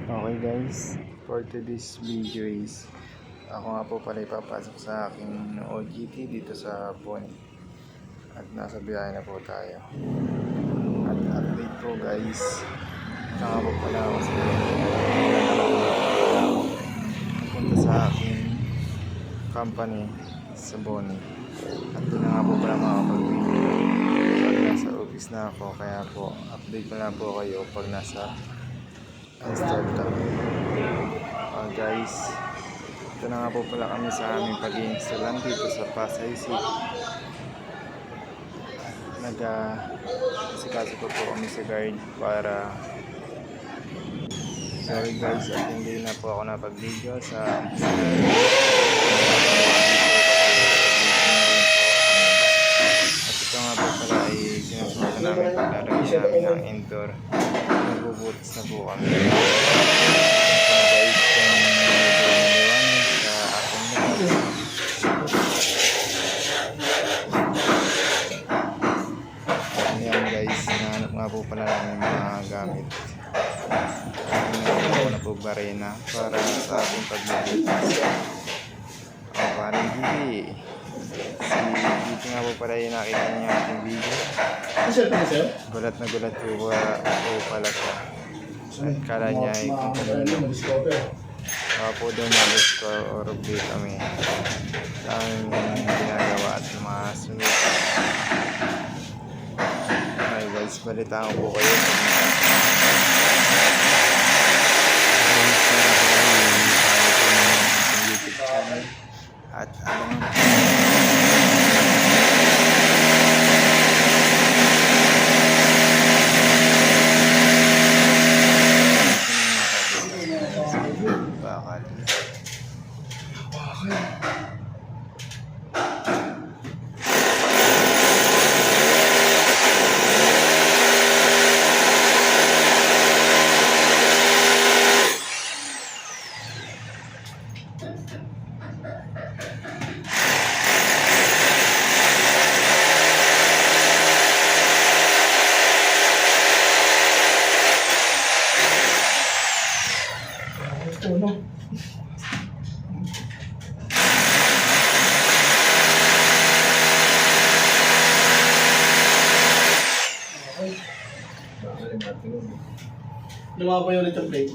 Okay guys, for today's video is ako nga po pala ipapasok sa aking OGT dito sa Boni at nasa biyahe na po tayo. At update po guys, ito nga po pala ako sa napunta sa aking company sa Boni at doon na nga po pala makakapag-video pag nasa office na ako, kaya po update ko na po kayo pag nasa Amsterdam. Guys, ito na nga po pala kami sa aming pag-i-installan dito sa Pasay City. Nag-sikaso po kami sa guard para sorry guys at hindi na po ako napag-video sa at ito nga po pala ay sinusunod namin paglalagay namin ng indoor. Nagbubutas na po kami. Guys, kung naliwanag sa aking lugar. Ayan guys, nahanap nga po pala namin mga gamit. Nahanap ko na po barena para sa ating pagbubutas. Parang Bibi. Si Bibi nga po pala yung nakita niya ating video. Gulat na gulat po pala siya. At kala niya ay kung kanino. Baka po doon mag-discover kami sa aming ginagawa at mga sunod. Okay guys, balitaan ko po kayo. YouTube channel at Lumawa pa yung ulit ang plate.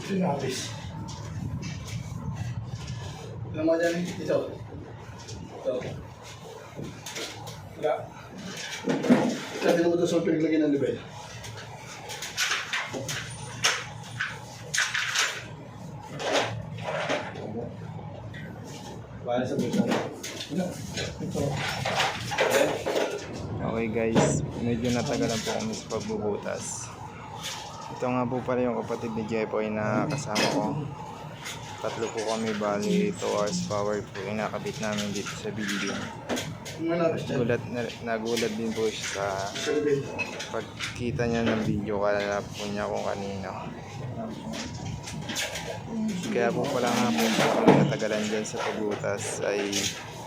Sinabis. Lumawa dyan eh. Ito. Wala. Kasi naman ito sa pinaglagay ng level. Wala sa bulsa. Wala. Ito. okay guys, medyo natagalan po kami sa pagbubutas. Ito nga po pala yung kapatid ni Jepoy na kasama ko. Tatlo po kami, bali 2 horsepower po yung nakabit namin dito sa building. Nagulat din po siya sa pagkita niya ng video, kala po niya kung kanino. Kaya po pala nga po kami natagalan dyan sa pagbutas ay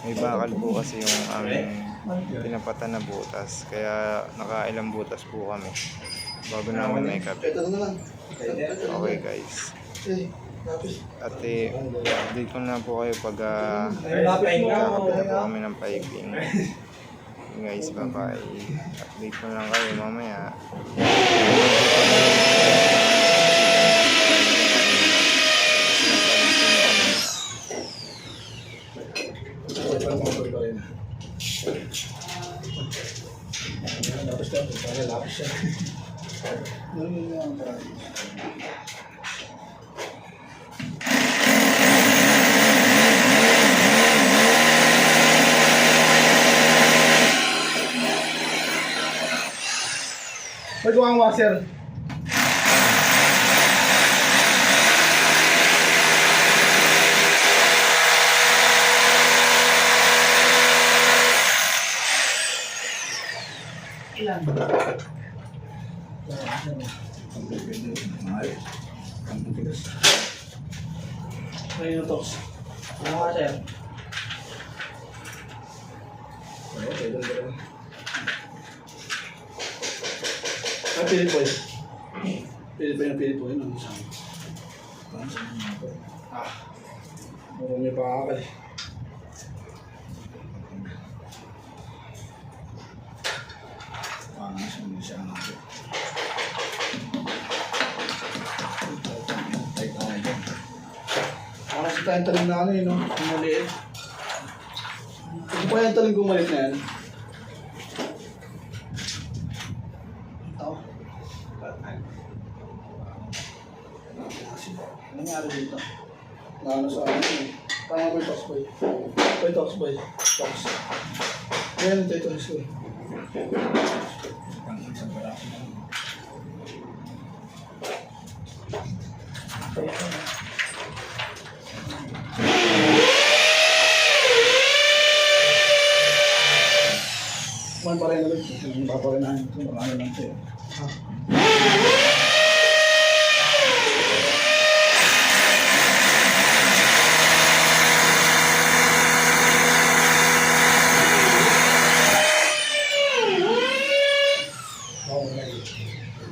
may bakal po kasi yung aming pinapatan na butas, kaya nakailang butas po kami bago namin may kapit. Okay guys, at update ko na po kayo pag kakapit na po kami ng piping. Guys, bye bye. Update ko lang kayo mamaya. Magawa ang washer. Ilan? Ngayon ito. Ano nga sir? Okay, doon. Ang pinipol. Pili po yun. Ano saan? Marami pa akal. Siya natin. Kasi tayong taling na ano yun, no? Yung maliit. Ito pa yung taling gumalit na yan. Ito. Ano nangyari dito? Naano sa akin eh. Tama ba yung tox boy? Ito yung tox boy. Tox. Ayan ito yung tox boy. Kumain pa rin ulit. Paparinahin ito. Marami lang ito.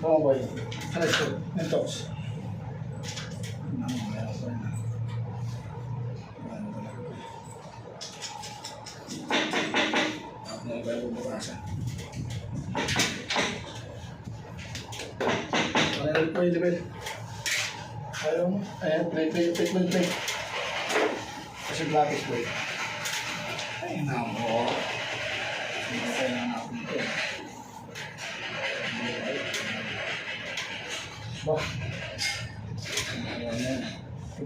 Oo ba yun? Ano ito? Yung tox. Ano po yung level? Ayaw mo? Ayan, play. Kasi blackish boy. Ay, namo. Hindi tayo na natin ito. Bah. Ayan.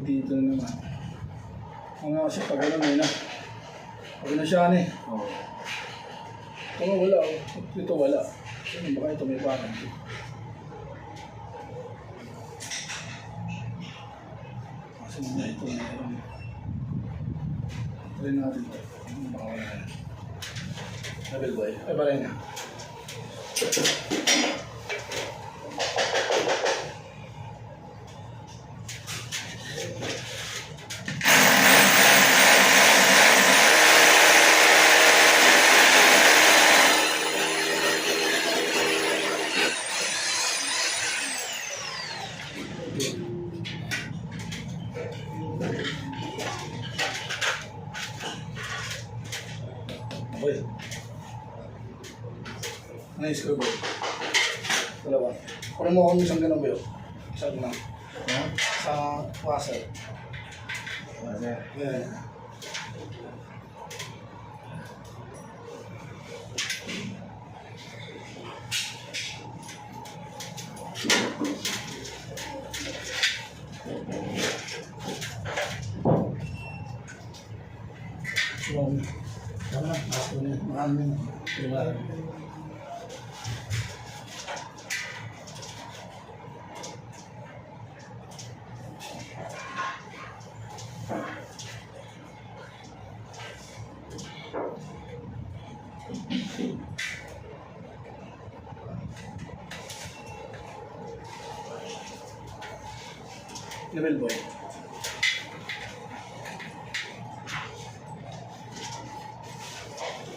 Dito na naman. Ang nga kasi pag ano na. Pag na siya eh. Oo. Ito wala oh. Ito wala. Ano ba ito may parang? Kasi muna ito mayroon. Try natin ito. Baka wala yan. Level boy. Ay pa rin yan. Okay. Nice ko, boy. Dalawa. Kunin mo akong isang ganun, boy. Isang lang. Sa washer. Yeah. Tama na, mas ko na. Marami na. Diba? Level boy.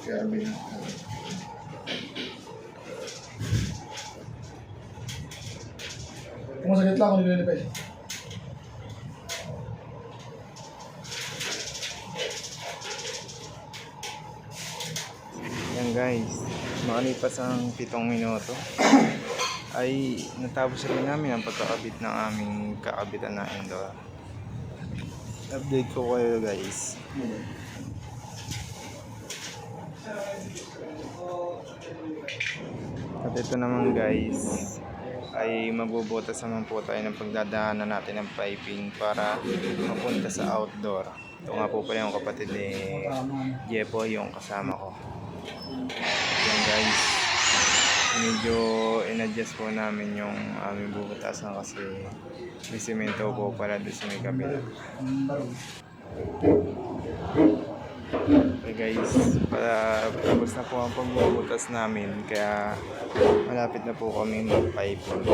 Grabe na. Kung masakit lang ako nililipay. Yan guys, makalipas ang 7 minuto ay natapos rin namin ang pagkakabit ng aming kakabitan na indoor. Update ko kayo guys. At ito naman guys ay magbubutas naman po tayo ng pagdadaanan natin ng piping para mapunta sa outdoor. Ito nga po pala yung kapatid ni Jepo, yung kasama ko. Yan guys, medyo in-adjust po namin yung aming bubutasan kasi may semento po pala doon sa may kabila. Okay guys, tapos na po ang pagbubutas namin kaya malapit na po kami mag-piping.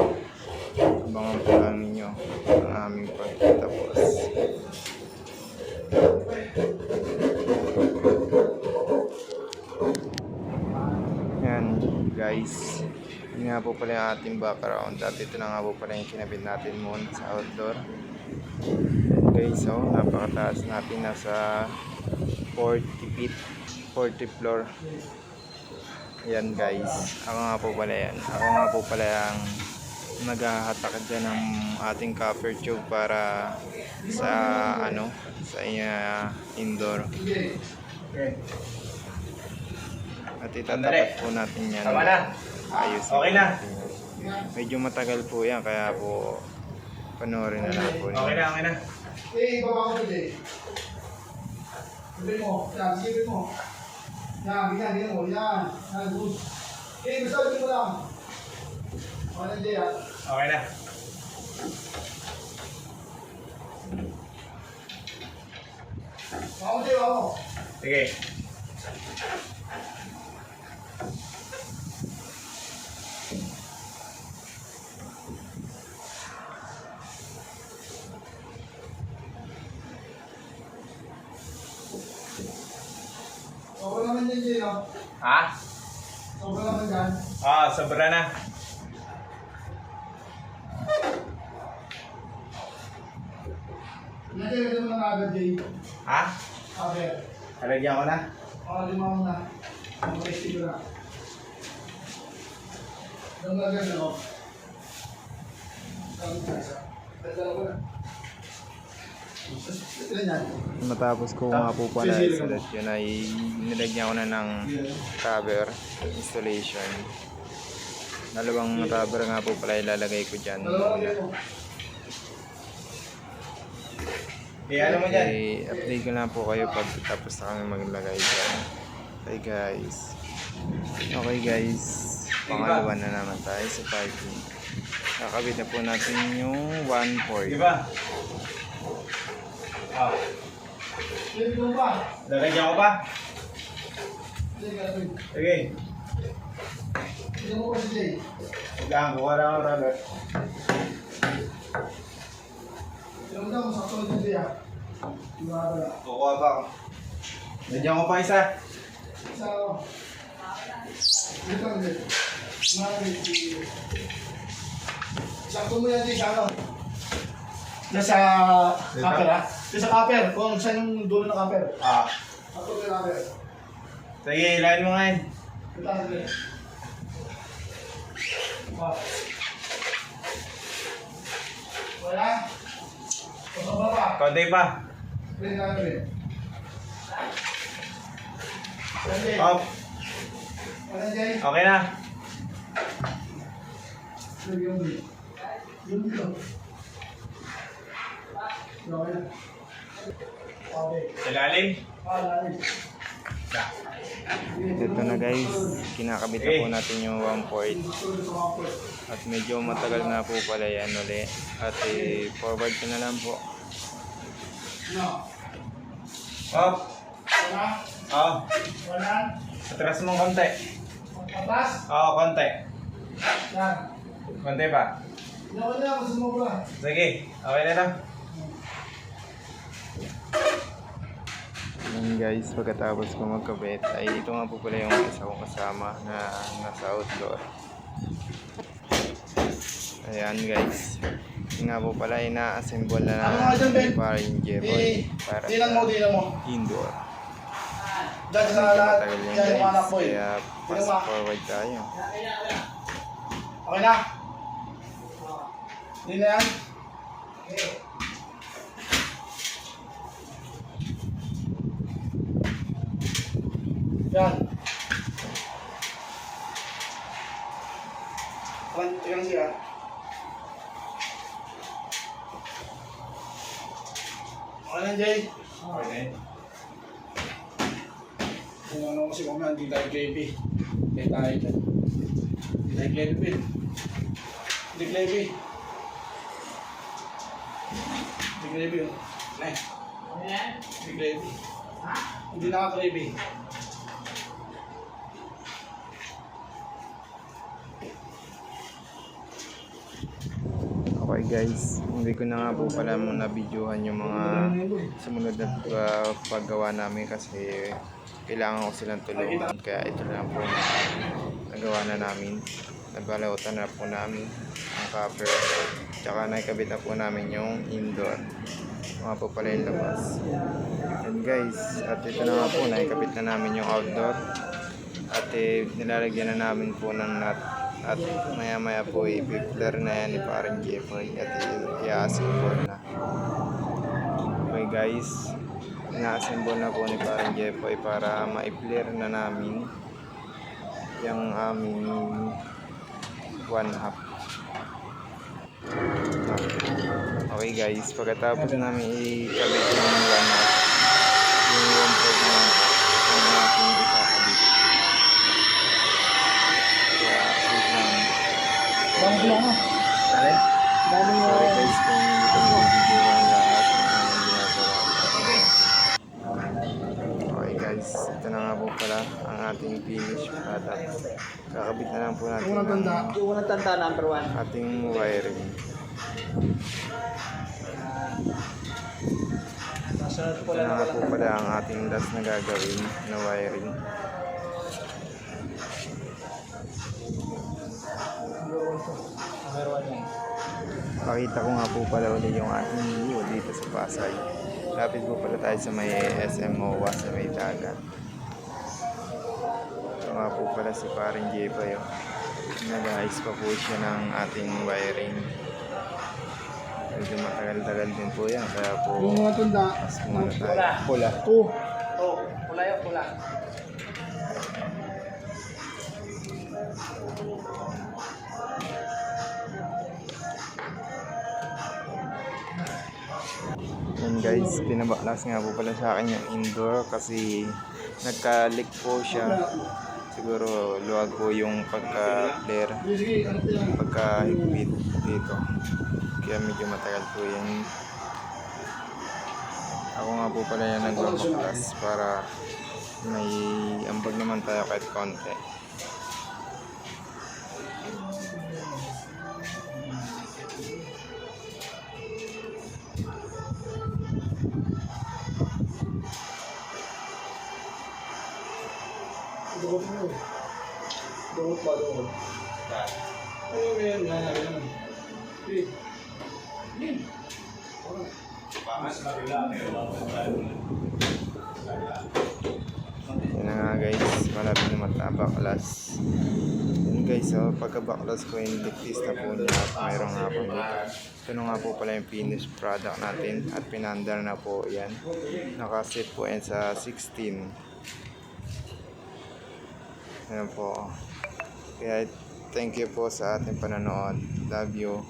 Abangan po lang ninyo ang aming pagtatapos. Yan guys, Yun nga po pala yung ating background. At ito na nga po pala yung kinabit natin muna sa outdoor. Guys, so napakataas natin, nasa 40 feet, 40 floor. Ayan guys, ako nga po pala yan. Ako nga po pala yung naghahatak dyan ng ating copper tube para sa sa indoor. At itatapat po natin yan. Tama na. Ayos. Okay na. Medyo matagal po yan, kaya po panoorin na lang po. Okay na, okay na. Baba ko dito. Sabi mo, yan, sige mo. Yan, ganyan mo, yan. Yan, good. Basta mo lang. Okay na, Jay, ha? Okay na. Ako, Jay, ako. Sige. Okay naman yan, Jay, no? Ha? Okay naman yan. Sobra na. Nandiyan mo lang agad, Jay. Ha? Okay. Kalagyan ko na. Lima mo na. Ang resti ko na. Ang maganda, no? Ang isa. Dala ko na. Ilan yan? Matapos ko nga po pala isulat yun, ay nilagyan ko na ng cover installation. Dalawang rubber nga po pala ilalagay ko dyan. Dalawa lang mo. Ano mo dyan? Update ko na po kayo pag tapos na kami maglagay dyan. Okay guys. Okay guys. Pangalawa na naman tayo sa parking. Kakabit na po natin yung 1 Di ba? Jay, ito pa. Lagyan ko pa? Jay, gagawin. Sige. Ito mo pa si Jay. Huwag ko lang ang rubber. Ito mo daw, masakto din, Jay, ha? Iwala. Kukuha pa ako. Lagyan ko pa isa. Isa ako. Dito lang, Jay. Sakto mo yan, Jay, sa ano? Diyan sa copper, ha? Diyan sa copper. Kung saan yung dulo ng copper. Sakto mo yung copper. Sige, ilahin mo ngayon. Ito lang, Jay. Wala? Pasok ba? Konti pa. Pwede na rin. Pwede. Up. Wala, Jay. Okay na. Yung dito. Okay na. Okay. Ilalim. Lalim. Ito na guys. Kinakabit na po natin yung 1 port. At medyo matagal nga po pala yan uli. At forward ko na lang po. No. Up. Wala. Wala. Atras mo konti. Atas. Konti. Yan. Konti pa. Wala. Masumubra. Sige, okay na lang. Yan guys, pagkatapos ko magkabit, ay ito nga po pala yung isa kong kasama na nasa outdoor. Ayan guys. Yung nga po pala, ina-assemble na natin yung parang Jeroy para Dinan mo, dinan mo. sa indoor. Diyan sa Medyo lahat. matagal yan Diyan yung anak guys, ko eh. kaya fast forward tayo. Okay na? Hindi na yan? Yan. Tingnan siya. Okay na, Jay. Okay. Kung ano kasi kung hindi tayo Clavy. Hindi tayo dyan. Hindi tayo Clavy. Hindi Clavy. Hindi Clavy. Hindi Clavy. Hindi naka-Clavy. Okay guys, hindi ko na nga po pala muna videohan yung mga sumunod na paggawa namin kasi kailangan ko silang tulungan, kaya ito na lang po na nagawa na namin. nabalutan na po namin ang cover. Tsaka nakikabit na po namin yung indoor. Mga po pala yung labas. And guys, at ito na nga po, nakikabit na namin yung outdoor. At nilalagyan na namin po ng nut. At maya maya po i-flare na yan ni parang Jeffoy at i-assemble na. Okay guys, ina-assemble na po ni parang Jeffoy para ma-flare na namin yung aming 1/2. Okay guys, pagkatapos namin ikabit yung 1/2, yung 1/3 na yung ating ikakabit. Kaya, wait lang. Dami ko lang, Alin? Dami mo. Sorry guys kung hindi ko nabibigyan ang lahat ng aming ginagawa. Okay guys, ito na nga po pala ang ating finished product. Kakabit na lang po natin Unang tanda. ang Unang tanda, number 1. ating wiring. Ito na nga po pala ang ating last na gagawin na wiring. Number 1 yan. Pakita ko nga po pala ulit yung ating view dito sa Pasay. Lapit po pala tayo sa may SMOA sa may dagat. Ito nga po pala si paring Jeffoy. Nag-ayos pa po siya ng ating wiring. Medyo matagal-tagal din po yan. Kaya po Yung mga tanda. mas muna tayo. Pula. Oh. Oh, pula yun, pula. Yan guys, pinabaklas nga po pala sa akin yung indoor kasi nagka-leak po siya. Siguro luwag po yung pagka-flare, Sige, ano po yan? pagka-higpit dito. Kaya medyo matagal po yan. Ako nga po pala yan nagbabaklas para may ambag naman tayo kahit konti. Dukot mo. Dukot pa, dukot. Ano yan? Yan. Sige. Yan. Yan na nga guys, malapit na matabaklas. Yan guys, pagka-baklas ko yung diktis na po niya at mayroong hapon dito. Ito na nga po pala yung finished product natin at pinandar na po yan. Nakaset po yan sa 16. Yan po. Kaya thank you po sa ating panonood. Love you.